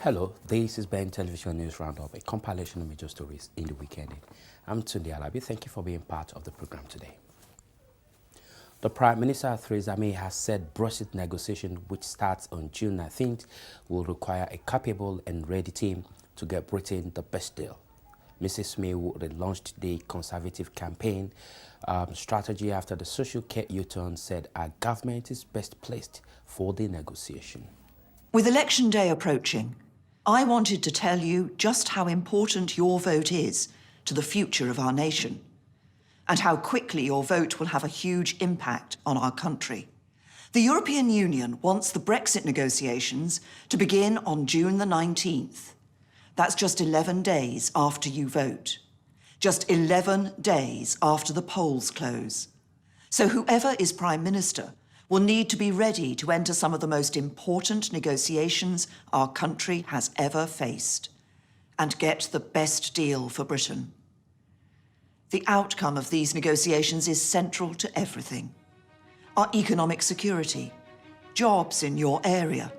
Hello, this is Ben Television News Roundup, a compilation of major stories in the weekend. I'm Tunde Alabi. Thank you for being part of the program today. The Prime Minister Theresa May has said Brexit negotiation, which starts on June 19th, will require a capable and ready team to get Britain the best deal. Mrs. May relaunched the Conservative campaign strategy after the social care U-turn said our government is best placed for the negotiation. With Election Day approaching, I wanted to tell you just how important your vote is to the future of our nation, and how quickly your vote will have a huge impact on our country. The European Union wants the Brexit negotiations to begin on June the 19th. That's just 11 days after you vote. Just 11 days after the polls close. So whoever is Prime Minister will need to be ready to enter some of the most important negotiations our country has ever faced and get the best deal for Britain. The outcome of these negotiations is central to everything. Our economic security, jobs in your area,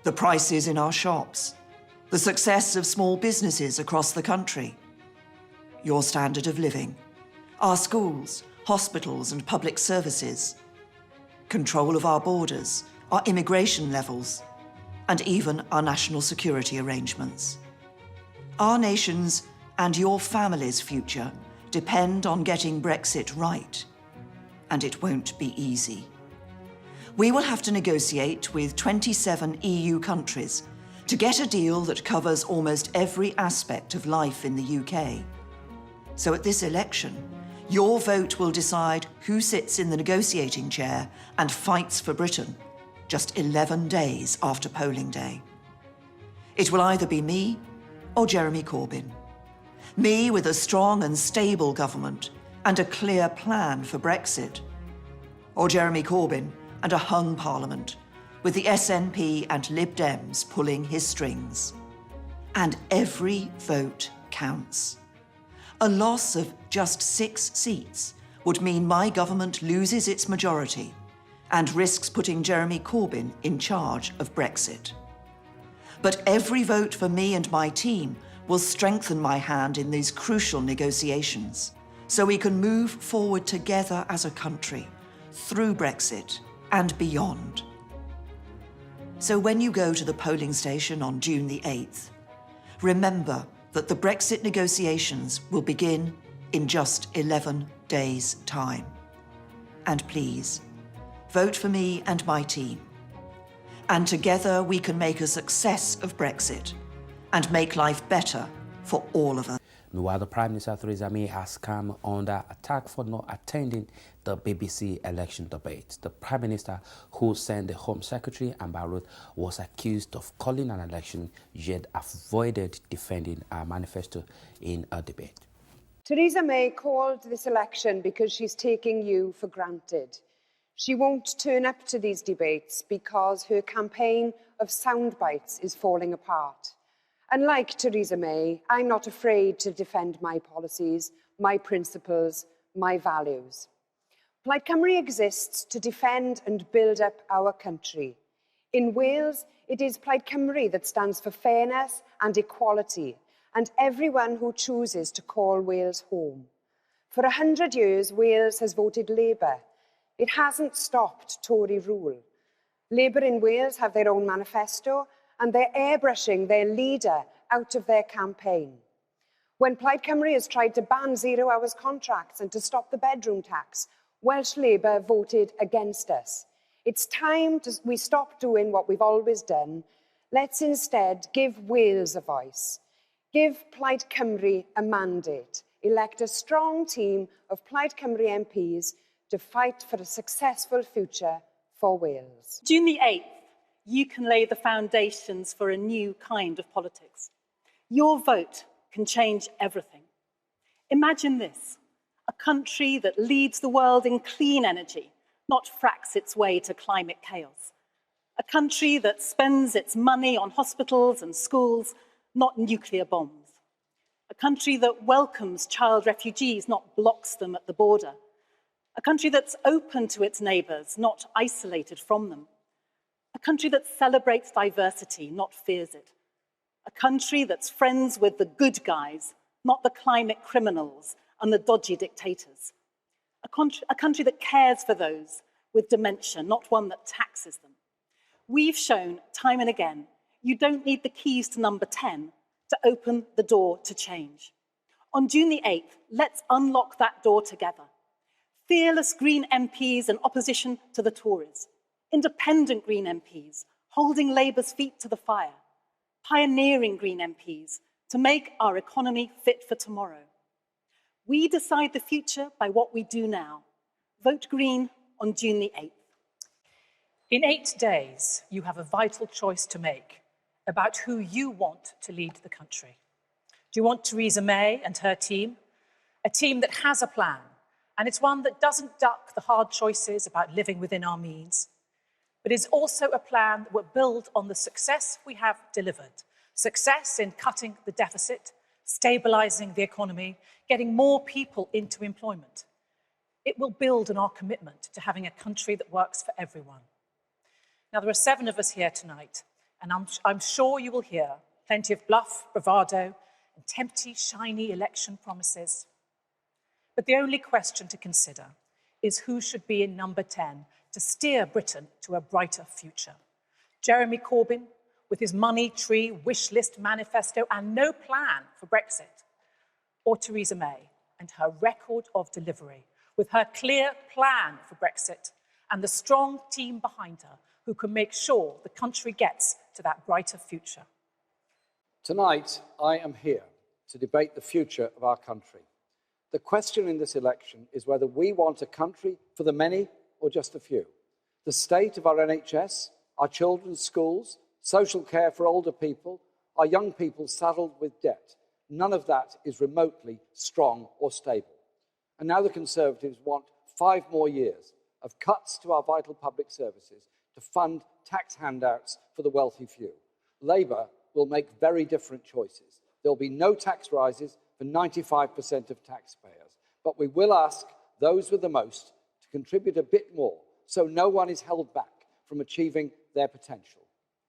the prices in our shops, the success of small businesses across the country, your standard of living, our schools, hospitals and public services, control of our borders, our immigration levels, and even our national security arrangements. Our nation's and your family's future depend on getting Brexit right, and it won't be easy. We will have to negotiate with 27 EU countries to get a deal that covers almost every aspect of life in the UK. So at this election, your vote will decide who sits in the negotiating chair and fights for Britain just 11 days after polling day. It will either be me or Jeremy Corbyn. Me with a strong and stable government and a clear plan for Brexit. Or Jeremy Corbyn and a hung parliament with the SNP and Lib Dems pulling his strings. And every vote counts. A loss of just 6 seats would mean my government loses its majority and risks putting Jeremy Corbyn in charge of Brexit. But every vote for me and my team will strengthen my hand in these crucial negotiations so we can move forward together as a country through Brexit and beyond. So when you go to the polling station on June the 8th, remember that the Brexit negotiations will begin in just 11 days' time. And please, vote for me and my team. And together we can make a success of Brexit and make life better for all of us. Meanwhile, the Prime Minister Theresa May has come under attack for not attending the BBC election debate. The Prime Minister, who sent the Home Secretary Amber Ruth, was accused of calling an election, yet avoided defending our manifesto in a debate. Theresa May called this election because she's taking you for granted. She won't turn up to these debates because her campaign of sound bites is falling apart. And like Theresa May, I'm not afraid to defend my policies, my principles, my values. Plaid Cymru exists to defend and build up our country. In Wales, it is Plaid Cymru that stands for fairness and equality, and everyone who chooses to call Wales home. For 100 years, Wales has voted Labour. It hasn't stopped Tory rule. Labour in Wales have their own manifesto, and they're airbrushing their leader out of their campaign. When Plaid Cymru has tried to ban 0 hours contracts and to stop the bedroom tax, Welsh Labour voted against us. It's time we stop doing what we've always done. Let's instead give Wales a voice. Give Plaid Cymru a mandate. Elect a strong team of Plaid Cymru MPs to fight for a successful future for Wales. June the 8th, you can lay the foundations for a new kind of politics. Your vote can change everything. Imagine this, a country that leads the world in clean energy, not fracks its way to climate chaos. A country that spends its money on hospitals and schools, not nuclear bombs. A country that welcomes child refugees, not blocks them at the border. A country that's open to its neighbours, not isolated from them. A country that celebrates diversity, not fears it. a country that's friends with the good guys, not the climate criminals and the dodgy dictators. A country that cares for those with dementia, not one that taxes them. We've shown time and again, you don't need the keys to number 10 to open the door to change. On June the 8th, let's unlock that door together. Fearless Green MPs in opposition to the Tories. Independent Green MPs holding Labour's feet to the fire. Pioneering Green MPs to make our economy fit for tomorrow. We decide the future by what we do now. Vote Green on June the 8th. In 8 days, you have a vital choice to make about who you want to lead the country. Do you want Theresa May and her team? A team that has a plan, and it's one that doesn't duck the hard choices about living within our means, but is also a plan that will build on the success we have delivered. Success in cutting the deficit, stabilising the economy, getting more people into employment. It will build on our commitment to having a country that works for everyone. Now, there are 7 of us here tonight, and I'm sure you will hear plenty of bluff, bravado, and tempting, shiny election promises. But the only question to consider is who should be in number 10 to steer Britain to a brighter future. Jeremy Corbyn, with his money tree, wish list manifesto and no plan for Brexit, or Theresa May and her record of delivery, with her clear plan for Brexit and the strong team behind her who can make sure the country gets to that brighter future. Tonight, I am here to debate the future of our country. The question in this election is whether we want a country for the many or just a few. The state of our NHS, our children's schools, social care for older people, our young people saddled with debt. None of that is remotely strong or stable. And now the Conservatives want 5 more years of cuts to our vital public services to fund tax handouts for the wealthy few. Labour will make very different choices. There will be no tax rises for 95% of taxpayers, but we will ask those with the most to contribute a bit more so no one is held back from achieving their potential.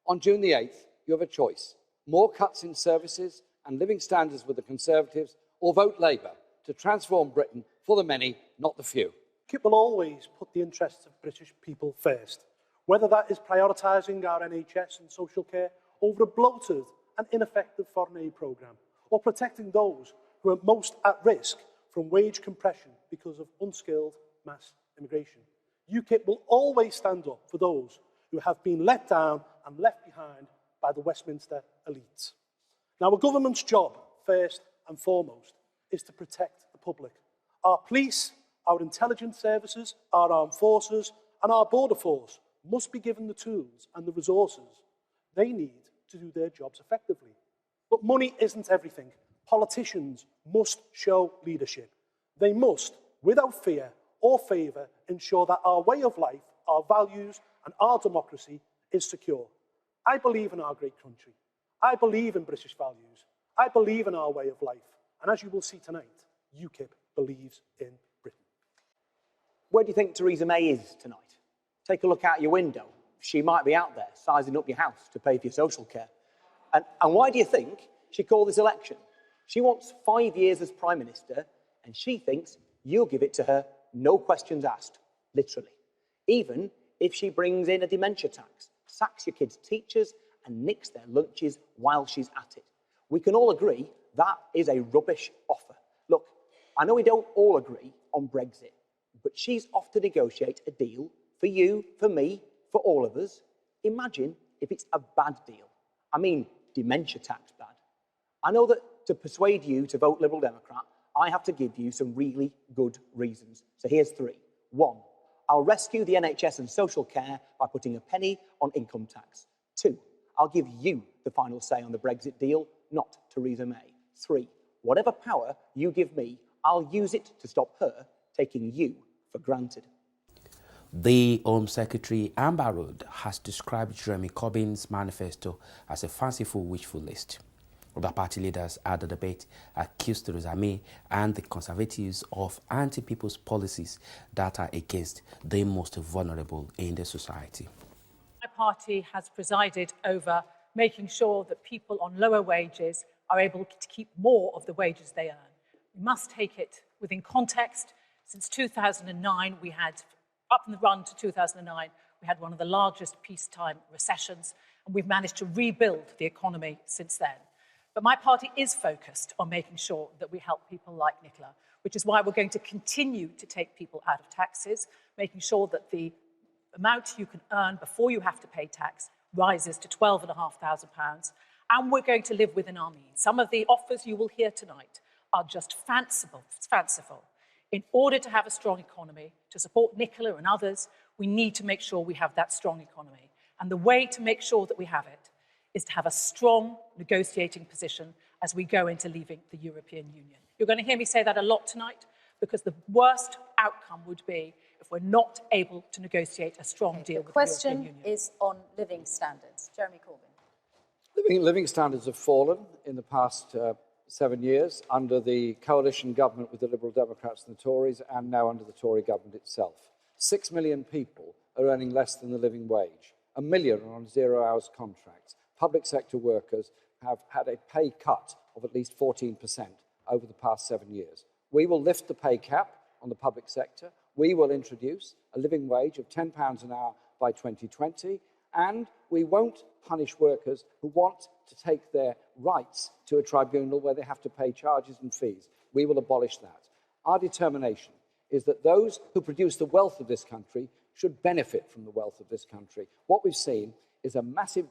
On June the 8th, you have a choice. More cuts in services and living standards with the Conservatives, or vote Labour to transform Britain for the many, not the few. UKIP will always put the interests of British people first, whether that is prioritising our NHS and social care over a bloated and ineffective foreign aid programme, or protecting those who are most at risk from wage compression because of unskilled mass immigration. UKIP will always stand up for those who have been let down and left behind by the Westminster elites. Now, a government's job, first and foremost, is to protect the public. Our police, our intelligence services, our armed forces and our border force must be given the tools and the resources they need to do their jobs effectively. But money isn't everything. Politicians must show leadership. They must, without fear or favour, ensure that our way of life, our values and our democracy is secure. I believe in our great country. I believe in British values. I believe in our way of life. And as you will see tonight, UKIP believes in Britain. Where do you think Theresa May is tonight? Take a look out your window. She might be out there sizing up your house to pay for your social care. And why do you think she called this election? She wants 5 years as Prime Minister, and she thinks you'll give it to her, no questions asked, literally. Even if she brings in a dementia tax, sacks your kids' teachers, and nicks their lunches while she's at it. We can all agree that is a rubbish offer. Look, I know we don't all agree on Brexit, but she's off to negotiate a deal for you, for me, for all of us. Imagine if it's a bad deal. I mean, dementia tax bad. I know that to persuade you to vote Liberal Democrat, I have to give you some really good reasons. So here's 3. 1, I'll rescue the NHS and social care by putting a penny on income tax. 2, I'll give you the final say on the Brexit deal, not Theresa May. 3, whatever power you give me, I'll use it to stop her taking you for granted. The Home Secretary, Amber Rudd, has described Jeremy Corbyn's manifesto as a fanciful wishful list. Other party leaders at the debate accused Theresa May and the Conservatives of anti-people's policies that are against the most vulnerable in the society. My party has presided over making sure that people on lower wages are able to keep more of the wages they earn. We must take it within context. Since 2009, we had, up in the run to 2009, we had one of the largest peacetime recessions, and we've managed to rebuild the economy since then. But my party is focused on making sure that we help people like Nicola, which is why we're going to continue to take people out of taxes, making sure that the amount you can earn before you have to pay tax rises to £12,500, and we're going to live within our means. Some of the offers you will hear tonight are just fanciful. In order to have a strong economy, to support Nicola and others, we need to make sure we have that strong economy. And the way to make sure that we have it is to have a strong negotiating position as we go into leaving the European Union. You're going to hear me say that a lot tonight, because the worst outcome would be if we're not able to negotiate a strong deal with the European Union. The question is on living standards. Jeremy Corbyn. Living standards have fallen in the past 7 years under the coalition government with the Liberal Democrats and the Tories, and now under the Tory government itself. 6 million people are earning less than the living wage. 1 million are on 0 hours contracts. Public sector workers have had a pay cut of at least 14% over the past 7 years. We will lift the pay cap on the public sector. We will introduce a living wage of £10 an hour by 2020, and we won't punish workers who want to take their rights to a tribunal where they have to pay charges and fees. We will abolish that. Our determination is that those who produce the wealth of this country should benefit from the wealth of this country. What we've seen is a massive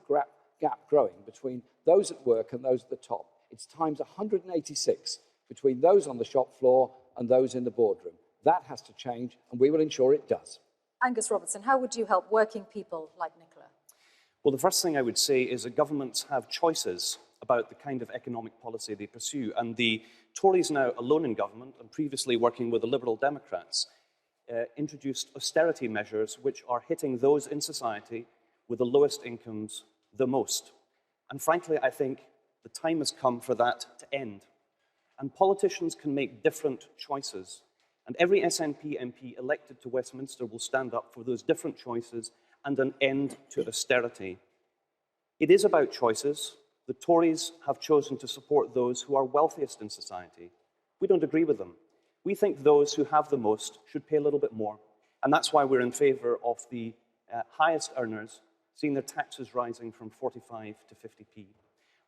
gap growing between those at work and those at the top. It's times 186 between those on the shop floor and those in the boardroom. That has to change, and we will ensure it does. Angus Robertson, how would you help working people like Nicola? Well, the first thing I would say is that governments have choices about the kind of economic policy they pursue, and the Tories, now alone in government and previously working with the Liberal Democrats, introduced austerity measures which are hitting those in society with the lowest incomes the most. And frankly, I think the time has come for that to end. And politicians can make different choices. And every SNP MP elected to Westminster will stand up for those different choices and an end to austerity. It is about choices. The Tories have chosen to support those who are wealthiest in society. We don't agree with them. We think those who have the most should pay a little bit more. And that's why we're in favour of the highest earners seeing their taxes rising from 45 to 50p.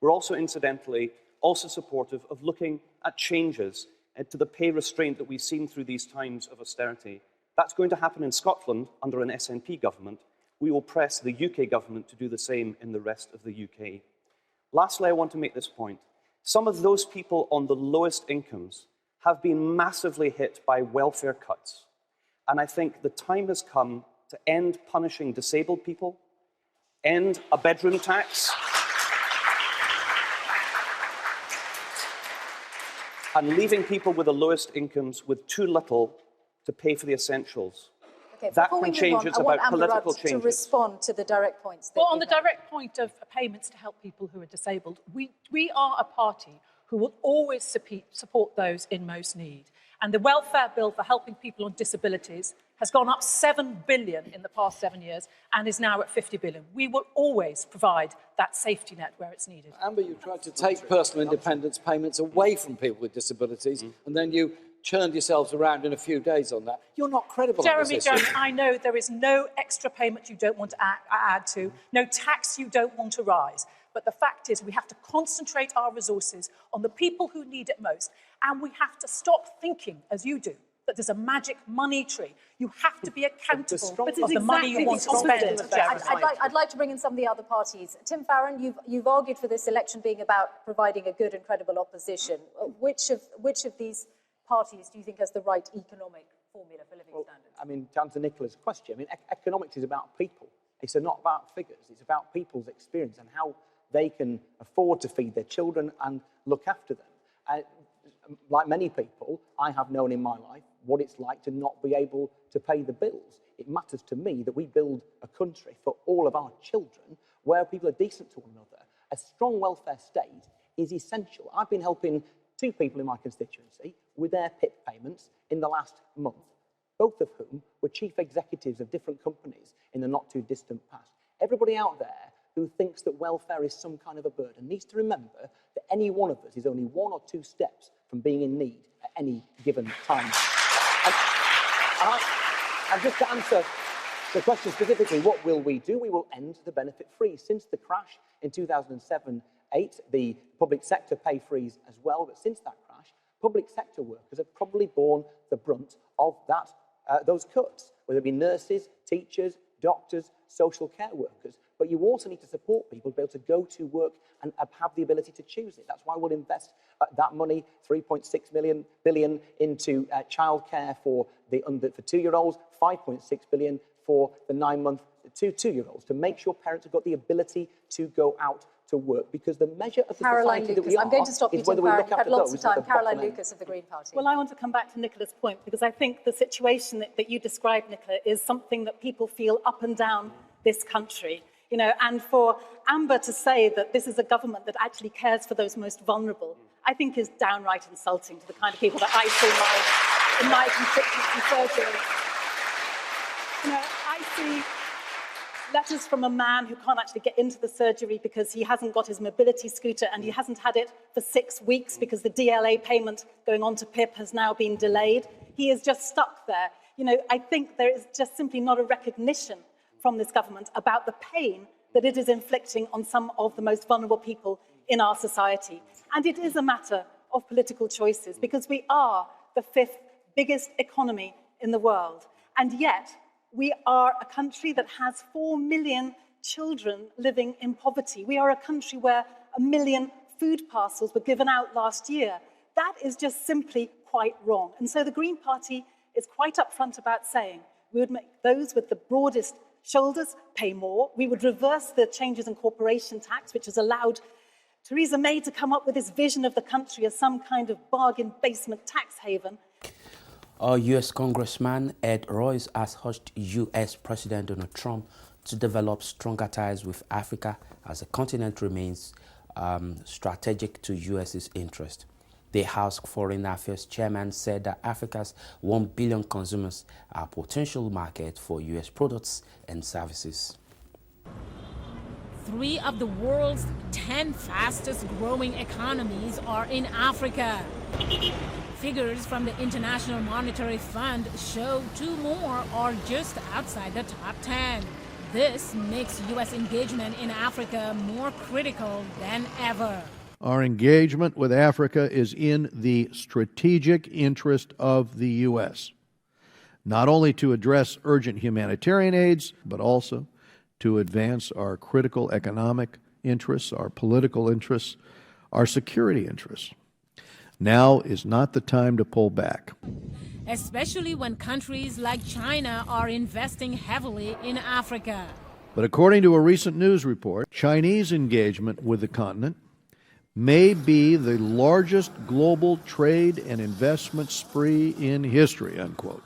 We're also, incidentally, supportive of looking at changes to the pay restraint that we've seen through these times of austerity. That's going to happen in Scotland under an SNP government. We will press the UK government to do the same in the rest of the UK. Lastly, I want to make this point. Some of those people on the lowest incomes have been massively hit by welfare cuts. And I think the time has come to end punishing disabled people, end a bedroom tax, and leaving people with the lowest incomes with too little to pay for the essentials. Okay, that can change. It's about political changes. To respond to the direct points. Well, on the direct point of payments to help people who are disabled, we are a party who will always support those in most need. And the welfare bill for helping people on disabilities has gone up £7 billion in the past 7 years and is now at £50 billion. We will always provide that safety net where it's needed. Amber, you tried to take personal independence payments away from people with disabilities, and then you turned yourselves around in a few days on that. You're not credible on this issue. Jeremy, I know there is no extra payment you don't want to add to, no tax you don't want to rise. But the fact is we have to concentrate our resources on the people who need it most. And we have to stop thinking, as you do, that there's a magic money tree. You have to be accountable for the money you want to spend. I'd like to bring in some of the other parties. Tim Farron, you've argued for this election being about providing a good and credible opposition. Which of these parties do you think has the right economic formula for living standards? I mean, to answer Nicola's question, I mean, economics is about people. It's not about figures. It's about people's experience and how they can afford to feed their children and look after them. Like many people, I have known in my life what it's like to not be able to pay the bills. It matters to me that we build a country for all of our children where people are decent to one another. A strong welfare state is essential. I've been helping 2 people in my constituency with their PIP payments in the last month, both of whom were chief executives of different companies in the not-too-distant past. Everybody out there who thinks that welfare is some kind of a burden needs to remember that any one of us is only 1 or 2 steps from being in need at any given time. And just to answer the question specifically, what will we do? We will end the benefit freeze. Since the crash in 2007-8, the public sector pay freeze as well, but since that crash, public sector workers have probably borne the brunt of those cuts, whether it be nurses, teachers, doctors, social care workers. But you also need to support people to be able to go to work and have the ability to choose it. That's why we'll invest that money, 3.6 billion, into childcare for 2-year-olds, 5.6 billion for the 9-month to 2-year-olds, to make sure parents have got the ability to go out to work, because the measure of the society that we are I'm going to stop you, is whether Tim we Farron. look You've had after lots those of time. at the bottom Caroline end. Lucas of the Green Party. Well, I want to come back to Nicola's point, because I think the situation that you described, Nicola, is something that people feel up and down this country. You know, and for Amber to say that this is a government that actually cares for those most vulnerable, I think is downright insulting to the kind of people that I see in my constituency surgery. You know, I see letters from a man who can't actually get into the surgery because he hasn't got his mobility scooter, and he hasn't had it for 6 weeks because the DLA payment going on to PIP has now been delayed. He is just stuck there. You know, I think there is just simply not a recognition from this government about the pain that it is inflicting on some of the most vulnerable people in our society. And it is a matter of political choices, because we are the 5th biggest economy in the world. And yet, we are a country that has 4 million children living in poverty. We are a country where 1 million food parcels were given out last year. That is just simply quite wrong. And so the Green Party is quite upfront about saying we would make those with the broadest shoulders pay more. We would reverse the changes in corporation tax, which has allowed Theresa May to come up with this vision of the country as some kind of bargain basement tax haven. Our U.S. Congressman Ed Royce has urged U.S. President Donald Trump to develop stronger ties with Africa as the continent remains strategic to U.S.'s interest. The House Foreign Affairs chairman said that Africa's 1 billion consumers are a potential market for U.S. products and services. 3 of the world's 10 fastest growing economies are in Africa. Figures from the International Monetary Fund show 2 more are just outside the top 10. This makes U.S. engagement in Africa more critical than ever. Our engagement with Africa is in the strategic interest of the U.S., not only to address urgent humanitarian aids, but also to advance our critical economic interests, our political interests, our security interests. Now is not the time to pull back. Especially when countries like China are investing heavily in Africa. But according to a recent news report, Chinese engagement with the continent may be the largest global trade and investment spree in history, unquote.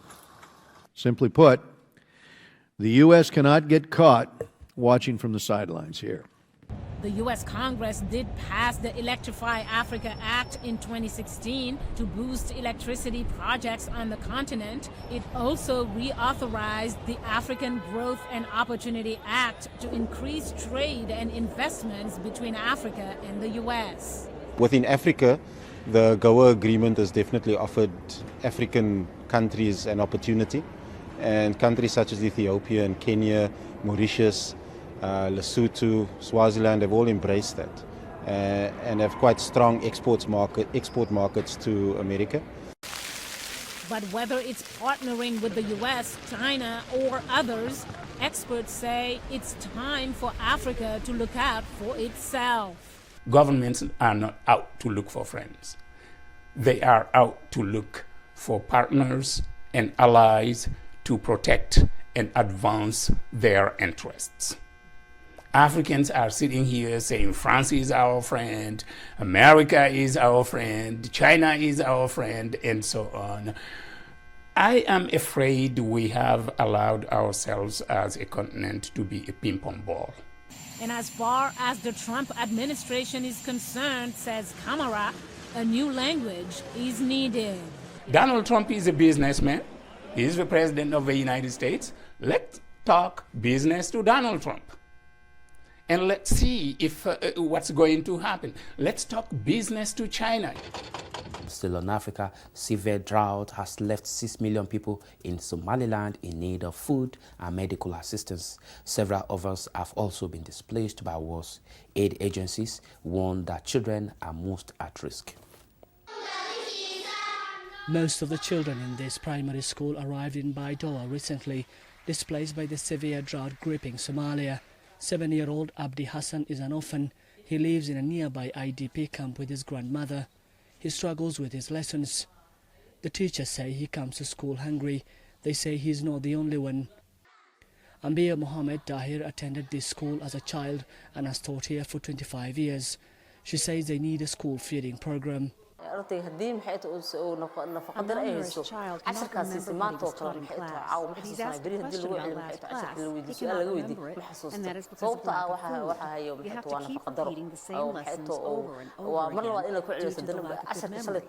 Simply put, the U.S. cannot get caught watching from the sidelines here. The U.S. Congress did pass the Electrify Africa Act in 2016 to boost electricity projects on the continent. It also reauthorized the African Growth and Opportunity Act to increase trade and investments between Africa and the U.S. Within Africa, the GOA agreement has definitely offered African countries an opportunity, and countries such as Ethiopia and Kenya, Mauritius, Lesotho, Swaziland have all embraced that and have quite strong export markets to America. But whether it's partnering with the U.S., China, or others, experts say it's time for Africa to look out for itself. Governments are not out to look for friends. They are out to look for partners and allies to protect and advance their interests. Africans are sitting here saying France is our friend, America is our friend, China is our friend, and so on. I am afraid we have allowed ourselves as a continent to be a ping-pong ball. And as far as the Trump administration is concerned, says Kamara, a new language is needed. Donald Trump is a businessman. He's the president of the United States. Let's talk business to Donald Trump. and let's see if what's going to happen. Let's talk business to China. Still on Africa, severe drought has left 6 million people in Somaliland in need of food and medical assistance. Several others have also been displaced by wars. Aid agencies warn that children are most at risk. Most of the children in this primary school arrived in Baidoa recently, displaced by the severe drought gripping Somalia. 7-year-old Abdi Hassan is an orphan. He lives in a nearby IDP camp with his grandmother. He struggles with his lessons. The teachers say he comes to school hungry. They say he's not the only one. Ambia Mohammed Dahir attended this school as a child and has taught here for 25 years. She says they need a school feeding program. A malnourished child cannot remember what he was taught in class. If he's asked a question about last class, he cannot remember it, and that is because of lack of food. You have to keep repeating the same lessons over and over again due to the lack of good memory.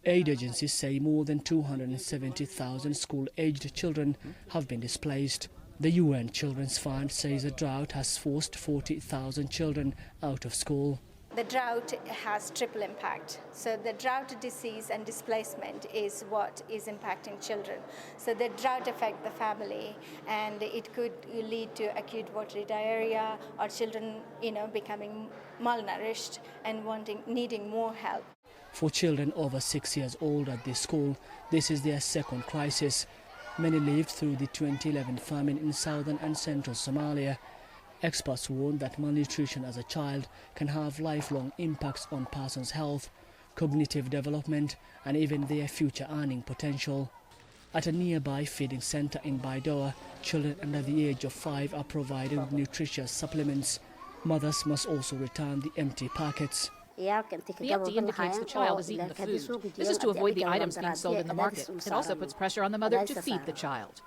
Aid agencies say more than 270,000 school-aged children have been displaced. The UN Children's Fund says the drought has forced 40,000 children out of school. The drought has triple impact. So the drought, disease and displacement is what is impacting children. So the drought affects the family, and it could lead to acute watery diarrhea or children, becoming malnourished and needing more help. For children over 6 years old at this school, this is their second crisis. Many lived through the 2011 famine in southern and central Somalia. Experts warn that malnutrition as a child can have lifelong impacts on a person's health, cognitive development, and even their future earning potential. At a nearby feeding center in Baidoa, children under the age of 5 are provided with nutritious supplements. Mothers must also return the empty packets. The empty indicates the child has eaten the food. This is to avoid the items being sold in the market. It also puts pressure on the mother to feed the child.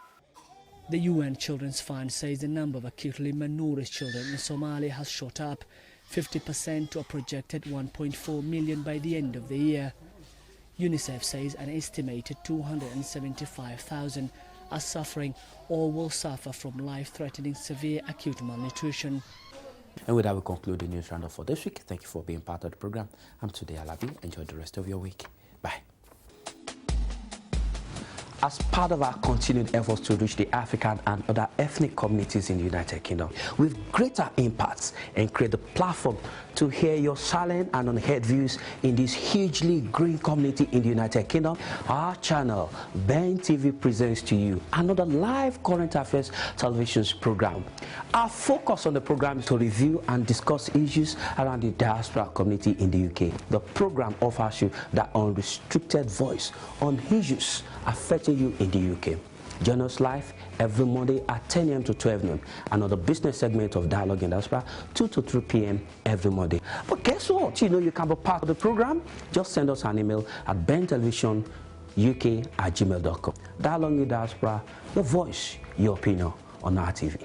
The UN Children's Fund says the number of acutely malnourished children in Somalia has shot up 50% to a projected 1.4 million by the end of the year. UNICEF says an estimated 275,000 are suffering or will suffer from life-threatening severe acute malnutrition. And with that, we conclude the news roundup for this week. Thank you for being part of the program. I'm Tunde Alabi. Enjoy the rest of your week. Bye. As part of our continued efforts to reach the African and other ethnic communities in the United Kingdom with greater impacts and create the platform to hear your silent and unheard views in this hugely growing community in the United Kingdom, our channel, Ben TV, presents to you another live current affairs television program. Our focus on the program is to review and discuss issues around the diaspora community in the UK. The program offers you that unrestricted voice on issues affecting you in the UK. Join us live every Monday at 10 a.m. to 12 noon. Another business segment of Dialogue in Diaspora, 2 to 3 p.m. every Monday. But guess what? You can be part of the program. Just send us an email at bentelevisionuk@gmail.com. Dialogue in Diaspora, your voice, your opinion on our TV.